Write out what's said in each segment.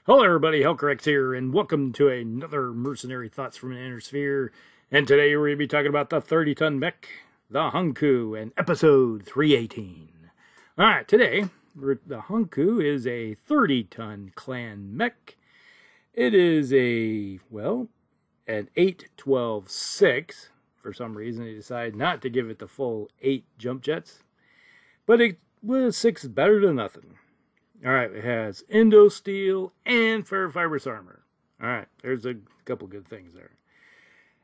Hello everybody, Hellcorrex here, and welcome to another Mercenary Thoughts from an Inner Sphere. And today we're going to be talking about the 30-ton mech, the Hankyu, and episode 318. Alright, today, the Hankyu is a 30-ton clan mech. It is an 8-12-6. For some reason, they decided not to give it the full 8 jump jets. But 6 is better than nothing. Alright, it has Indo Steel and Ferrofibrous armor. Alright, there's a couple good things there.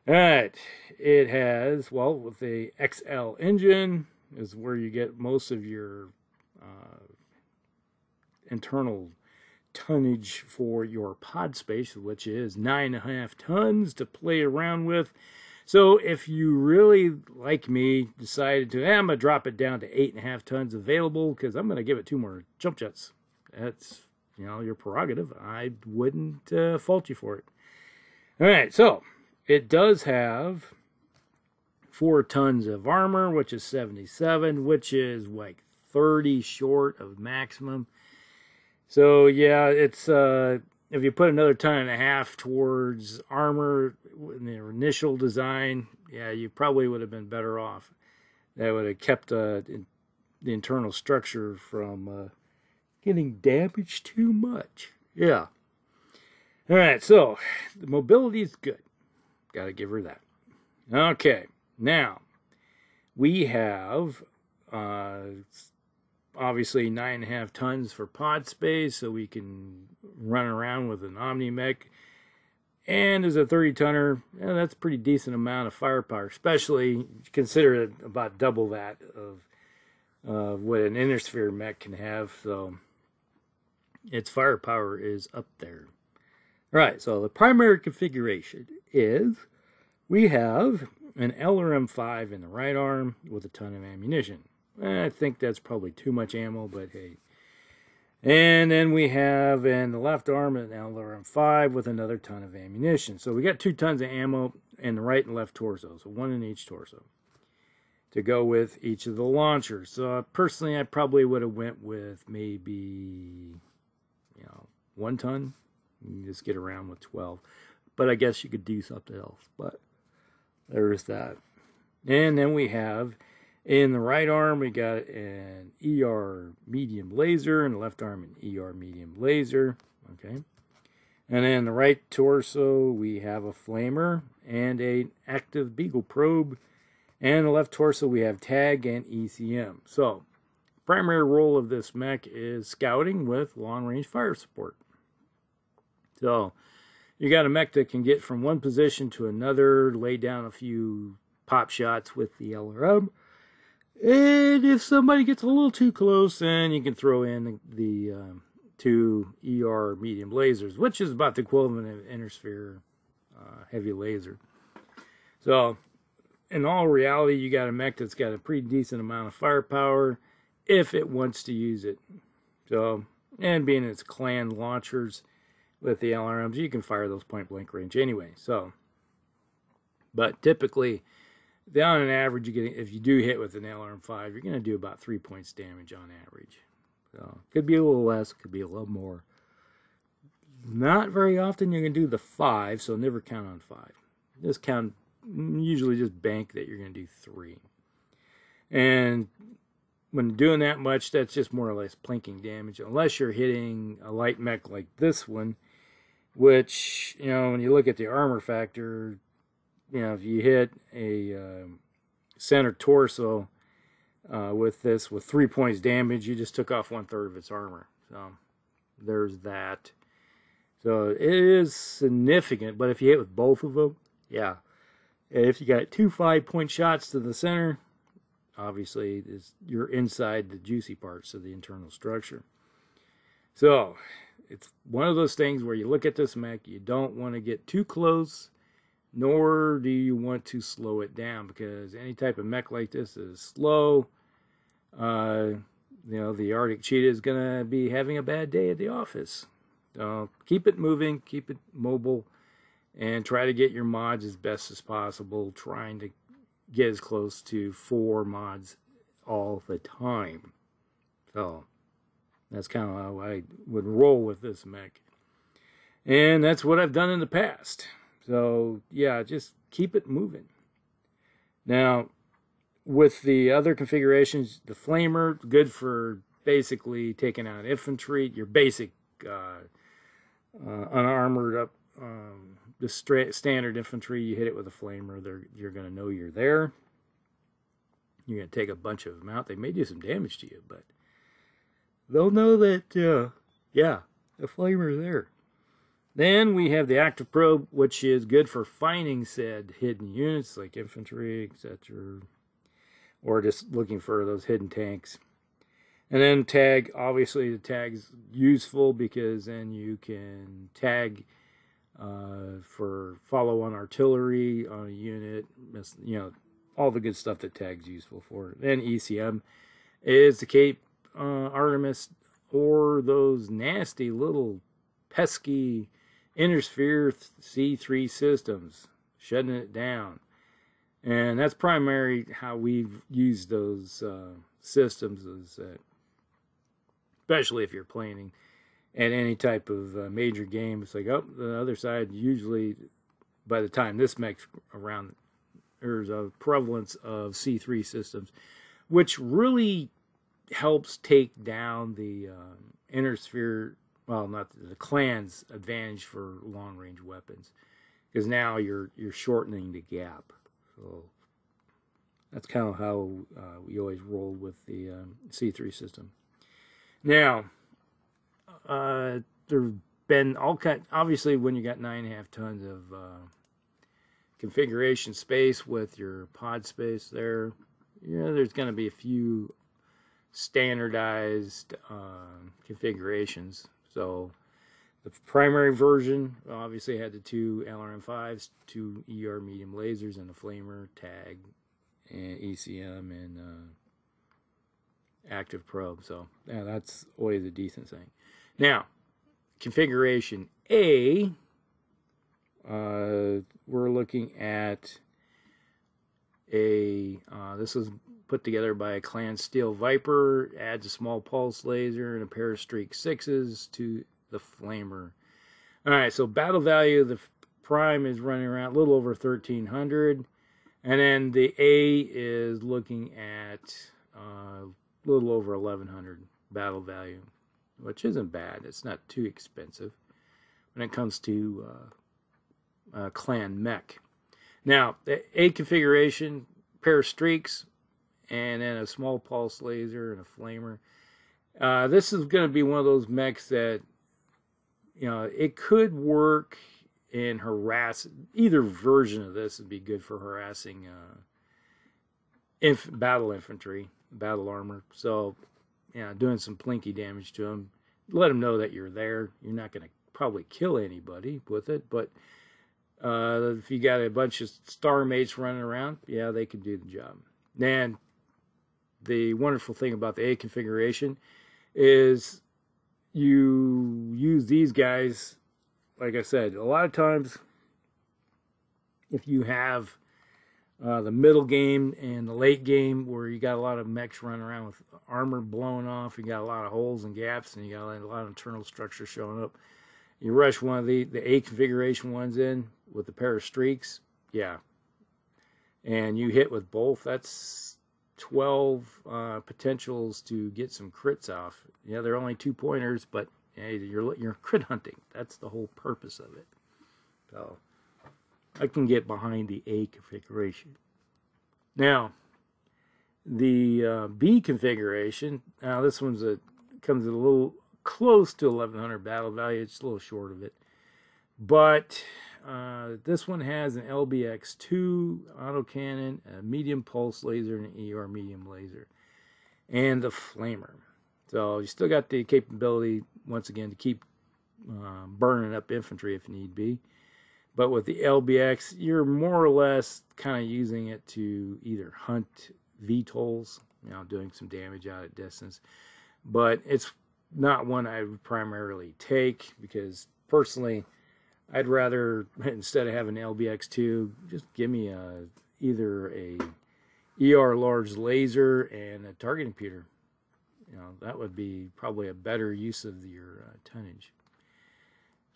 Alright, it has, with the XL engine, is where you get most of your internal tonnage for your pod space, which is 9.5 tons to play around with. So if you really, like me, decided to, I'm going to drop it down to 8.5 tons available because I'm going to give it 2 more jump jets. That's, your prerogative. I wouldn't fault you for it. All right, so it does have 4 tons of armor, which is 77, which is like 30 short of maximum. So yeah, it's if you put another 1.5 tons towards armor in the initial design, yeah, you probably would have been better off. That would have kept the internal structure from getting damaged too much. Yeah. All right, so the mobility is good. Got to give her that. Okay, now we have obviously 9.5 tons for pod space, so we can run around with an Omni mech. And as a 30-tonner, that's a pretty decent amount of firepower, especially consider it about double that of what an Inner Sphere mech can have. So its firepower is up there. All right, so the primary configuration is we have an LRM-5 in the right arm with a ton of ammunition. I think that's probably too much ammo, but hey. And then we have in the left arm an LRM-5 with another ton of ammunition. So we got 2 tons of ammo in the right and left torso, so 1 in each torso to go with each of the launchers. So personally, I probably would have went with maybe 1 ton. You can just get around with 12. But I guess you could do something else. But there's that. And then we have, in the right arm, we got an ER medium laser. In the left arm, an ER medium laser. Okay. And then in the right torso, we have a flamer and an active beagle probe. And in the left torso, we have tag and ECM. So, primary role of this mech is scouting with long-range fire support. So, you got a mech that can get from one position to another, lay down a few pop shots with the LRM. And if somebody gets a little too close, then you can throw in the 2 ER medium lasers, which is about the equivalent of Inner Sphere heavy laser. So, in all reality, you got a mech that's got a pretty decent amount of firepower if it wants to use it. So, and being its clan launchers with the LRMs, you can fire those point blank range anyway. So, but typically, on an average, you get, if you do hit with an LRM-5, you're going to do about 3 points damage on average. So, could be a little less, could be a little more. Not very often you're going to do the 5, so never count on 5. Just count, usually just bank that you're going to do 3. And when doing that much, that's just more or less plinking damage, unless you're hitting a light mech like this one, which, when you look at the armor factor, if you hit a center torso with 3 points damage, you just took off 1/3 of its armor. So there's that. So it is significant, but if you hit with both of them, yeah. If you got 2 5-point shots to the center, obviously you're inside the juicy parts of the internal structure. So it's one of those things where you look at this mech, you don't want to get too close, nor do you want to slow it down, because any type of mech like this is slow. The Arctic Cheetah is going to be having a bad day at the office. So keep it moving, keep it mobile, and try to get your mods as best as possible, trying to get as close to 4 mods all the time. So that's kind of how I would roll with this mech. And that's what I've done in the past. So, yeah, just keep it moving. Now, with the other configurations, the flamer, good for basically taking out infantry, your basic unarmored up, the standard infantry, you hit it with a flamer, you're going to know you're there. You're going to take a bunch of them out. They may do some damage to you, but they'll know that, yeah, the flamer's there. Then we have the active probe, which is good for finding said hidden units like infantry, etc., or just looking for those hidden tanks. And then tag, obviously the tag's useful because then you can tag for follow-on artillery on a unit, you know, all the good stuff that tag's useful for. Then ECM is the Cape Artemis, or those nasty little pesky Intersphere C3 systems, shutting it down. And that's primarily how we've used those systems, is that, especially if you're playing at any type of major game, it's like, oh, the other side, usually by the time this mech's around, there's a prevalence of C3 systems, which really helps take down the Intersphere, well, not the clan's advantage for long-range weapons, because now you're shortening the gap. So that's kind of how we always roll with the C3 system. Now, there've been all kind. Obviously, when you got 9.5 tons of configuration space with your pod space there, you know, there's going to be a few standardized configurations. So the primary version obviously had the 2 LRM5s, 2 ER medium lasers, and a flamer, tag, and ECM, and active probe. So yeah, that's always a decent thing. Now, configuration A, we're looking at a, this was put together by a Clan Steel Viper, adds a small pulse laser and a pair of Streak 6s to the flamer. Alright, so battle value, the prime is running around a little over 1,300, and then the A is looking at a little over 1,100 battle value, which isn't bad. It's not too expensive when it comes to clan mech. Now, the A configuration, pair of streaks, and then a small pulse laser and a flamer. This is going to be one of those mechs that, you know, it could work in harass. Either version of this would be good for harassing battle infantry, battle armor. So, yeah, doing some plinky damage to them. Let them know that you're there. You're not going to probably kill anybody with it, but if you got a bunch of star mates running around, yeah, they can do the job. And the wonderful thing about the A configuration is you use these guys, like I said, a lot of times if you have the middle game and the late game where you got a lot of mechs running around with armor blowing off, you got a lot of holes and gaps, and you got a lot of internal structure showing up. You rush one of the A configuration ones in with a pair of streaks, yeah, and you hit with both, that's 12 potentials to get some crits off. Yeah, they're only 2-pointers, but yeah, you're crit hunting. That's the whole purpose of it. So I can get behind the A configuration. Now, the B configuration, now this one's comes at a little close to 1,100 battle value. It's a little short of it. But this one has an LBX2 autocannon, a medium pulse laser, and an ER medium laser, and the flamer. So you still got the capability, once again, to keep burning up infantry if need be. But with the LBX, you're more or less kind of using it to either hunt VTOLs, you know, doing some damage out at distance. But it's not one I would primarily take, because personally, I'd rather, instead of having LBX2, just give me either a ER large laser and a target computer. You know, that would be probably a better use of your tonnage.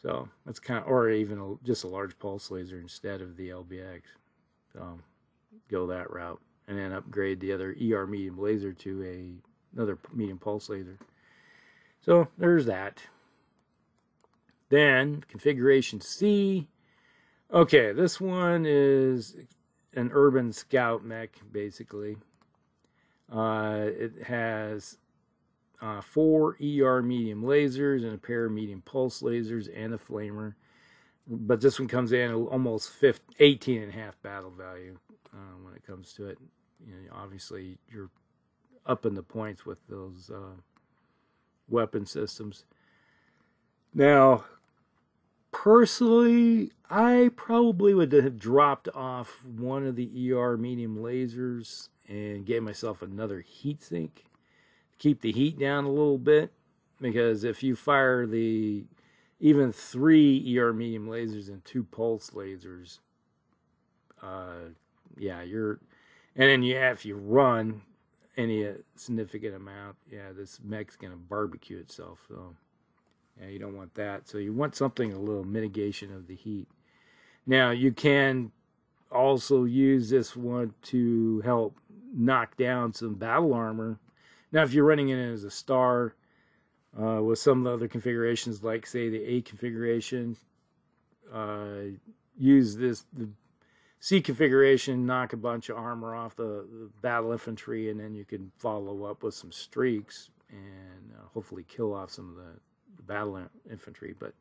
So that's kind of, or even just a large pulse laser instead of the LBX. So go that route, and then upgrade the other ER medium laser to another medium pulse laser. So there's that. Then configuration C. Okay, this one is an urban scout mech, basically. It has 4 ER medium lasers and a pair of medium pulse lasers and a flamer. But this one comes in almost 18.5 battle value when it comes to it. You know, obviously, you're upping the points with those weapon systems. Now, personally, I probably would have dropped off one of the ER medium lasers and gave myself another heat sink. Keep the heat down a little bit, because if you fire even 3 ER medium lasers and 2 pulse lasers, yeah, and then if you run any significant amount, yeah, this mech's gonna barbecue itself. So yeah, you don't want that. So you want something, a little mitigation of the heat. Now you can also use this one to help knock down some battle armor. Now, if you're running it as a star with some of the other configurations, like say the A configuration, use the C configuration, knock a bunch of armor off the battle infantry, and then you can follow up with some streaks and hopefully kill off some of the battle infantry, but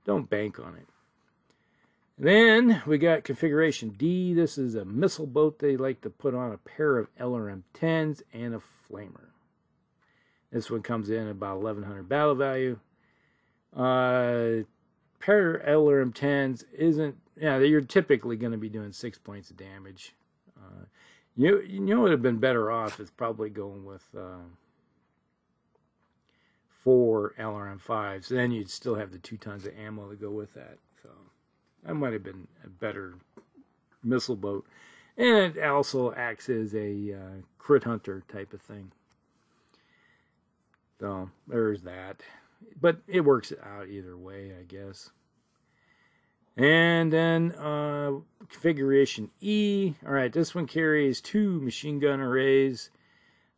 don't bank on it. And then we got configuration D. This is a missile boat. They like to put on a pair of LRM-10s and a flamer. This one comes in at about 1,100 battle value. Pair of LRM-10s isn't, yeah, you're typically going to be doing 6 points of damage. You know, would have been better off is probably going with 4 LRM-5s. Then you'd still have the 2 tons of ammo to go with that. So that might have been a better missile boat. And it also acts as a crit hunter type of thing. So there's that. But it works out either way, I guess. And then configuration E. All right, this one carries 2 machine gun arrays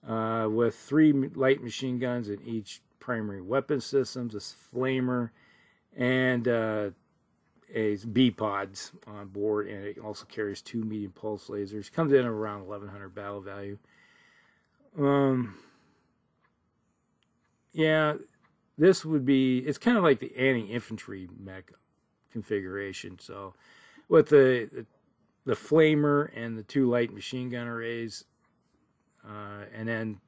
with 3 light machine guns in each primary weapon systems, a flamer, and a B-pods on board, and it also carries 2 medium pulse lasers. Comes in around 1,100 battle value. Yeah, this would be, it's kind of like the anti-infantry mech configuration. So with the flamer and the 2 light machine gun arrays, and then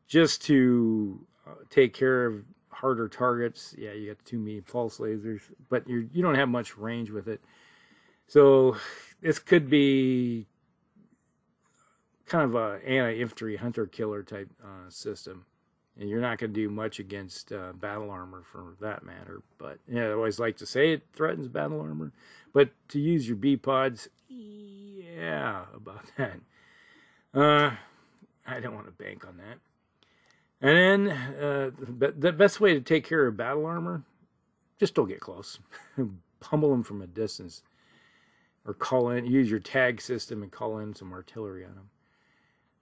just to take care of harder targets, yeah, you got the 2 medium pulse lasers, but you don't have much range with it. So this could be kind of a anti-infantry hunter-killer type system. And you're not going to do much against battle armor for that matter. But yeah, I always like to say it threatens battle armor. But to use your B-pods, yeah, about that. I don't want to bank on that. And then the best way to take care of battle armor, just don't get close. Pummel them from a distance. Or use your tag system and call in some artillery on them.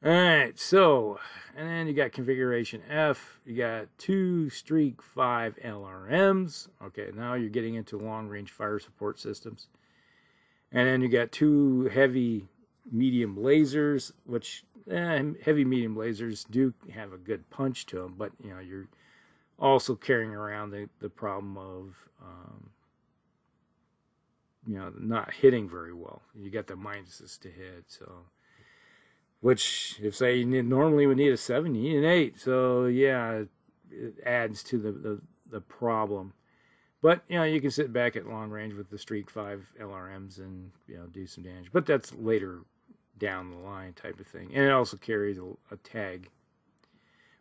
Alright, so, and then you got configuration F. You got 2 Streak 5 LRMs. Okay, now you're getting into long-range fire support systems. And then you got 2 heavy medium lasers, which heavy medium lasers do have a good punch to them, but you know, you're also carrying around the problem of you know, not hitting very well. You got the minuses to hit, so. Which, if say you normally would need a 7, you need an 8. So yeah, it adds to the problem. But you know, you can sit back at long range with the Streak 5 LRMs and you know, do some damage. But that's later down the line type of thing. And it also carries a tag.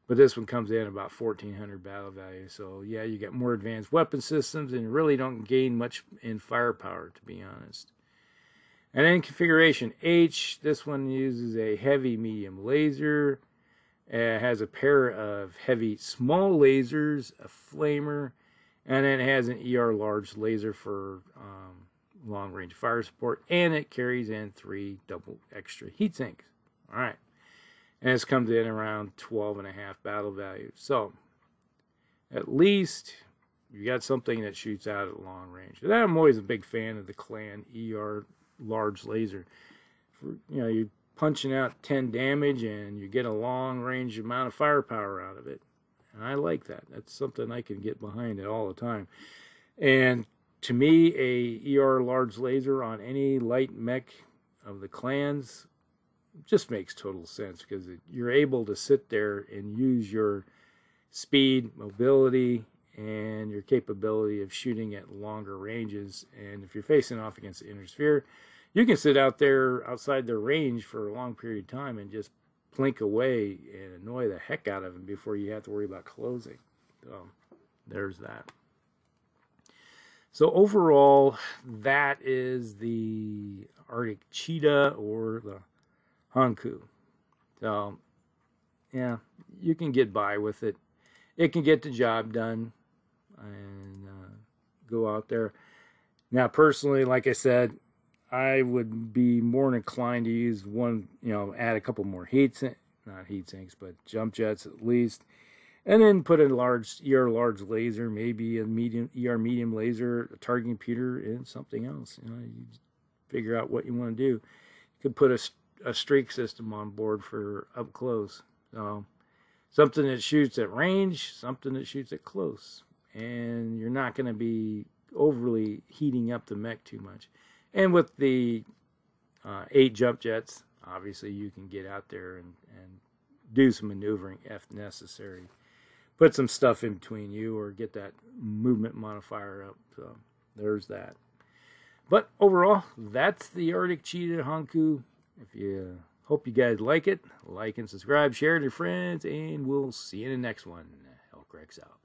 But this one comes in about 1,400 battle value. So yeah, you get more advanced weapon systems and really don't gain much in firepower, to be honest. And then configuration H, this one uses a heavy medium laser. It has a pair of heavy small lasers, a flamer, And then it has an ER large laser for long range fire support, and it carries in 3 double extra heat sinks. All right. And this comes in around 12.5 battle value. So at least you got something that shoots out at long range. And I'm always a big fan of the Clan ER large laser. For, you're punching out 10 damage and you get a long range amount of firepower out of it. And I like that. That's something I can get behind it all the time. And to me, a ER large laser on any light mech of the clans just makes total sense, because you're able to sit there and use your speed, mobility, and your capability of shooting at longer ranges. And if you're facing off against the inner sphere, you can sit out there outside their range for a long period of time and just plink away and annoy the heck out of them before you have to worry about closing. So there's that. So overall, that is the Arctic Cheetah or the Hankyu. So yeah, you can get by with it. It can get the job done and go out there. Now, personally, like I said, I would be more inclined to use one, add a couple more not heat sinks, but jump jets at least. And then put a large large laser, maybe a medium laser, a targeting computer, and something else. You figure out what you want to do. You could put a streak system on board for up close. So something that shoots at range, something that shoots at close. And you're not going to be overly heating up the mech too much. And with the 8 jump jets, obviously you can get out there and do some maneuvering if necessary. Put some stuff in between you or get that movement modifier up. So there's that. But overall, that's the Arctic Cheetah Hankyu. If you hope you guys like it, like and subscribe, share it with your friends, and we'll see you in the next one. Hellcracks out.